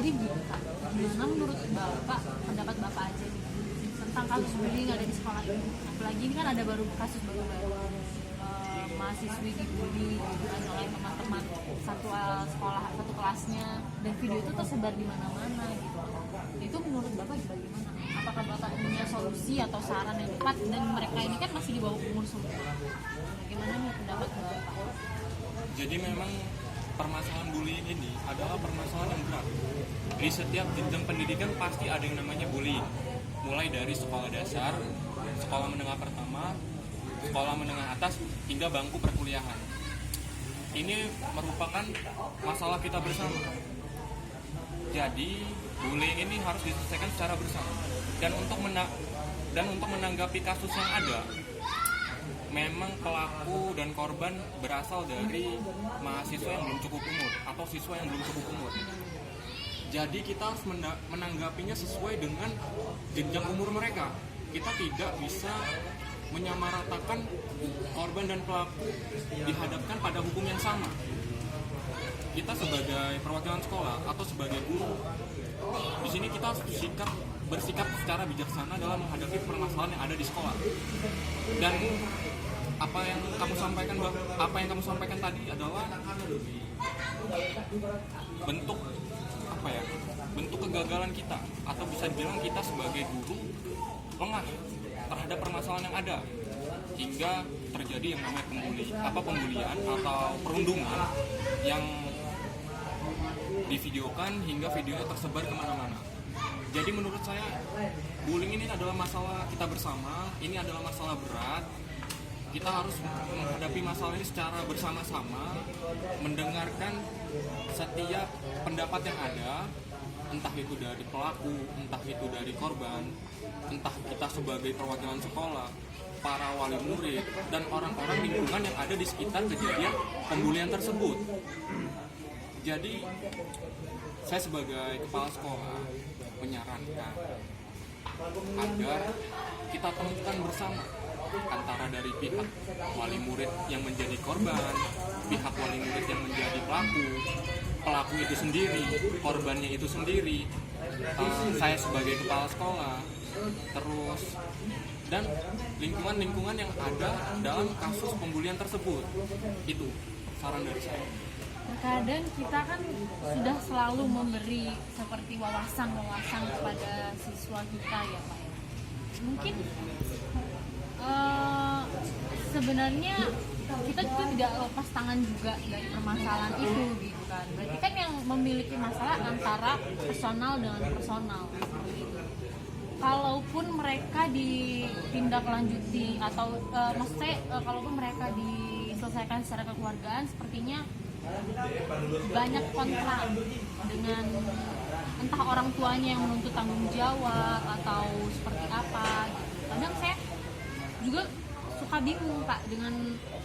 Jadi gimana menurut Bapak, pendapat Bapak aja nih tentang kasus bullying ada di sekolah ini? Apalagi ini kan ada kasus baru mahasiswi dibully gitu kan oleh teman-teman satu sekolah, satu kelasnya, dan video itu tersebar di mana-mana gitu. Itu menurut Bapak bagaimana? Apakah Bapak punya solusi atau saran yang tepat, dan mereka ini kan masih di bawah umur semua? Bagaimana nih pendapat Bapak? Jadi memang permasalahan bullying ini adalah permasalahan yang berat. Di setiap jenjang pendidikan pasti ada yang namanya bullying. Mulai dari sekolah dasar, sekolah menengah pertama, sekolah menengah atas, hingga bangku perkuliahan. Ini merupakan masalah kita bersama. Jadi bullying ini harus diselesaikan secara bersama. Dan untuk menanggapi kasus yang ada, memang pelaku dan korban berasal dari mahasiswa yang belum cukup umur atau siswa yang belum cukup umur. Jadi kita harus menanggapinya sesuai dengan jenjang umur mereka. Kita tidak bisa menyamaratakan korban dan pelaku dihadapkan pada hukum yang sama. Kita sebagai perwakilan sekolah atau sebagai guru, di sini kita harus bersikap secara bijaksana dalam menghadapi permasalahan yang ada di sekolah. Dan apa yang kamu sampaikan tadi adalah bentuk kegagalan kita, atau bisa dibilang kita sebagai guru lengah terhadap permasalahan yang ada, hingga terjadi yang namanya pembulian atau perundungan yang divideokan hingga videonya tersebar kemana-mana. Jadi menurut saya bullying ini adalah masalah kita bersama, ini adalah masalah berat. Kita harus menghadapi masalah ini secara bersama-sama, mendengarkan setiap pendapat yang ada, entah itu dari pelaku, entah itu dari korban, entah kita sebagai perwakilan sekolah, para wali murid, dan orang-orang lingkungan yang ada di sekitar kejadian pembulian tersebut. Jadi, saya sebagai kepala sekolah menyarankan agar kita temukan bersama antara dari pihak wali murid yang menjadi korban, pihak wali murid yang menjadi pelaku itu sendiri, korbannya itu sendiri, saya sebagai kepala sekolah, terus dan lingkungan-lingkungan yang ada dalam kasus pembulian tersebut. Itu saran dari saya. Terkadang kita kan sudah selalu memberi seperti wawasan kepada siswa kita ya Pak. Mungkin sebenarnya kita juga tidak lepas tangan juga dari permasalahan itu gitu kan. Berarti kan yang memiliki masalah antara personal dengan personal. Kalaupun mereka ditindaklanjuti atau maksudnya kalaupun mereka diselesaikan secara kekeluargaan, sepertinya banyak kontra dengan entah orang tuanya yang menuntut tanggung jawab atau seperti apa gitu. Kadang saya juga suka bingung Pak dengan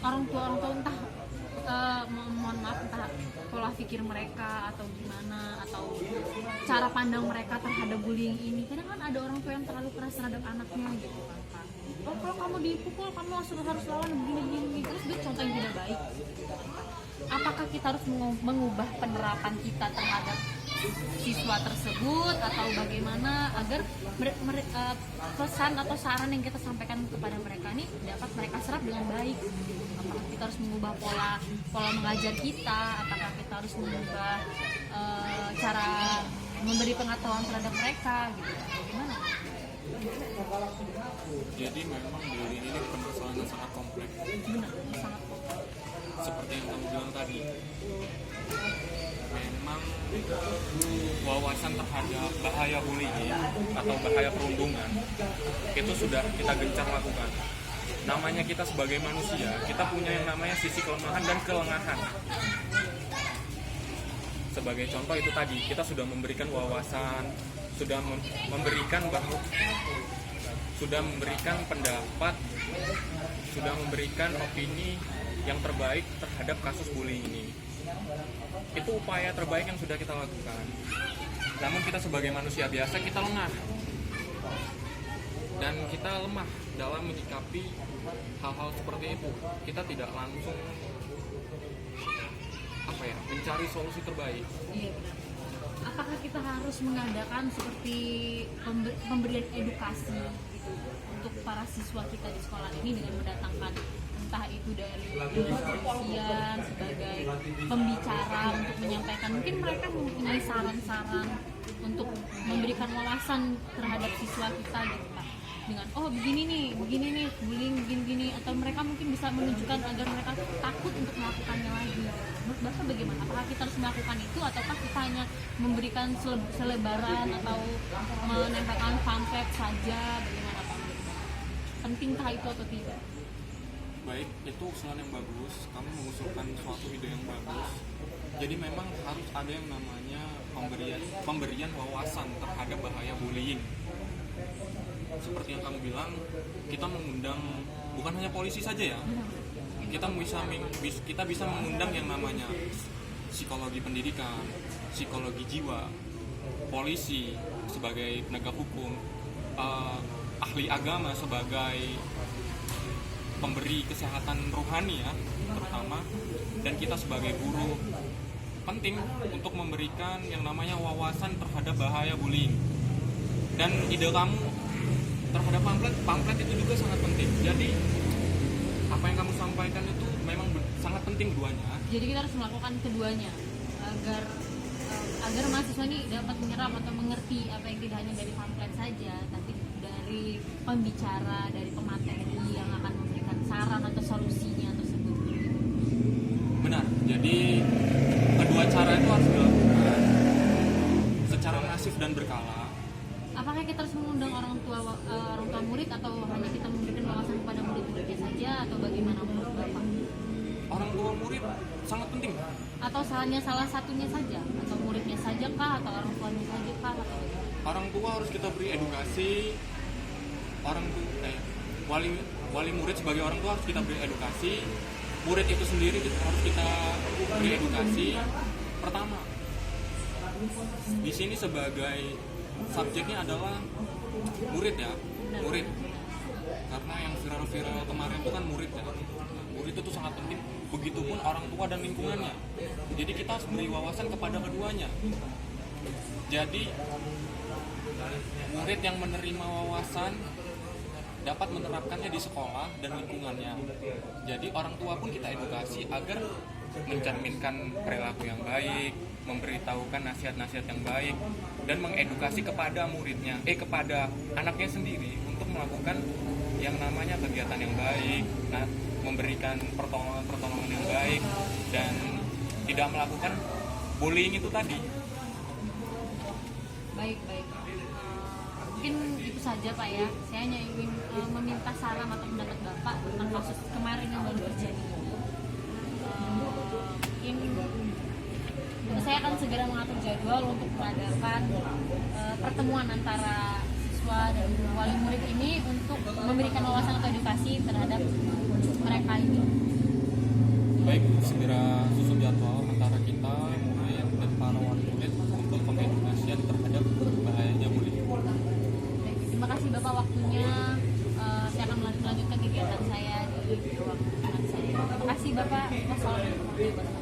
orang tua entah mohon maaf, entah pola pikir mereka atau gimana, atau cara pandang mereka terhadap bullying ini. Kadang kan ada orang tua yang terlalu keras terhadap anaknya gitu kan Pak. Oh, kalau kamu dipukul kamu harus lawan begini, terus itu contoh yang tidak baik. Apakah kita harus mengubah penerapan kita terhadap siswa tersebut, atau bagaimana agar pesan atau saran yang kita sampaikan kepada mereka ini dapat mereka serap dengan baik? Apakah kita harus mengubah pola mengajar kita? Apakah kita harus mengubah cara memberi pengetahuan terhadap mereka gitu? Bagaimana? Jadi memang bullying ini permasalahan yang sangat kompleks. Benar, sangat kompleks. Seperti yang kamu bilang tadi, memang wawasan terhadap bahaya bullying atau bahaya perundungan itu sudah kita gencar lakukan. Namanya kita sebagai manusia, kita punya yang namanya sisi kelemahan dan kelengahan. Sebagai contoh itu tadi, kita sudah memberikan wawasan, sudah memberikan pendapat, sudah memberikan opini yang terbaik terhadap kasus bullying ini. Itu upaya terbaik yang sudah kita lakukan. Namun kita sebagai manusia biasa, kita lengah dan kita lemah dalam menyikapi hal-hal seperti itu. Kita tidak langsung mencari solusi terbaik. Iya benar. apakah kita harus mengadakan seperti pemberian edukasi gitu untuk para siswa kita di sekolah ini dengan mendatangkan entah itu dari kepolisian sebagai pembicara untuk menyampaikan, mungkin mereka mempunyai saran-saran untuk memberikan wawasan terhadap siswa kita gitu Pak, dengan oh begini nih bullying begini, atau mereka mungkin bisa menunjukkan agar mereka takut untuk melakukannya lagi. Menurut Bapak bagaimana? Apakah kita harus melakukan itu ataukah kita hanya memberikan selebaran atau menempelkan pamflet saja? Bagaimana Pak? Pentingkah itu atau tidak? Baik, itu usulan yang bagus. Kamu mengusulkan suatu ide yang bagus. Jadi memang harus ada yang namanya pemberian wawasan terhadap bahaya bullying. Seperti yang kamu bilang, kita mengundang bukan hanya polisi saja ya. Kita bisa mengundang yang namanya psikologi pendidikan, psikologi jiwa, polisi sebagai penegak hukum, ahli agama sebagai pemberi kesehatan rohani ya terutama, dan kita sebagai guru penting untuk memberikan yang namanya wawasan terhadap bahaya bullying. Dan ide kamu terhadap pamflet itu juga sangat penting. Jadi apa yang kamu sampaikan itu memang sangat penting keduanya. Jadi kita harus melakukan keduanya agar mahasiswa ini dapat menyerap atau mengerti apa yang tidak hanya dari pamflet saja, tapi dari pembicara, dari pemateri yang akan memberikan saran atau solusinya tersebut. Benar. Jadi kedua cara itu harus dilakukan secara masif dan berkala. Apakah kita harus mengundang orang tua murid atau hanya kita memberikan wawasan kepada murid-muridnya saja atau bagaimana menurut Bapak? Orang tua murid sangat penting. Atau hanya salah satunya saja, atau muridnya saja kah, atau orang tuanya saja kah, atau bagaimana? Orang tua harus kita beri edukasi. Wali murid sebagai orang tua harus kita beri edukasi. Murid itu sendiri harus kita beri edukasi. Pertama, di sini sebagai subjeknya adalah murid ya, murid. Karena yang viral kemarin itu kan murid ya. Murid itu sangat penting. Begitupun orang tua dan lingkungannya. Jadi kita harus beri wawasan kepada keduanya. Jadi murid yang menerima wawasan dapat menerapkannya di sekolah dan lingkungannya. Jadi orang tua pun kita edukasi agar mencerminkan perilaku yang baik, memberitahukan nasihat-nasihat yang baik, dan mengedukasi kepada muridnya, kepada anaknya sendiri untuk melakukan yang namanya kegiatan yang baik, memberikan pertolongan yang baik, dan tidak melakukan bullying itu tadi. Baik. Mungkin itu saja Pak ya. Saya hanya ingin meminta saran atau pendapat Bapak tentang kasus kemarin yang baru terjadi. Saya akan segera mengatur jadwal untuk mengadakan pertemuan antara siswa dan wali murid ini untuk memberikan wawasan atau edukasi terhadap mereka ini. Baik, segera susun jadwal antara kita, murid, dan para wali murid untuk pengedukasian terhadap bahayanya bullying. Terima kasih Bapak waktunya. Saya akan melanjutkan kegiatan saya di ruang saya. Terima kasih Bapak. Wassalamualaikum warahmatullahi wabarakatuh.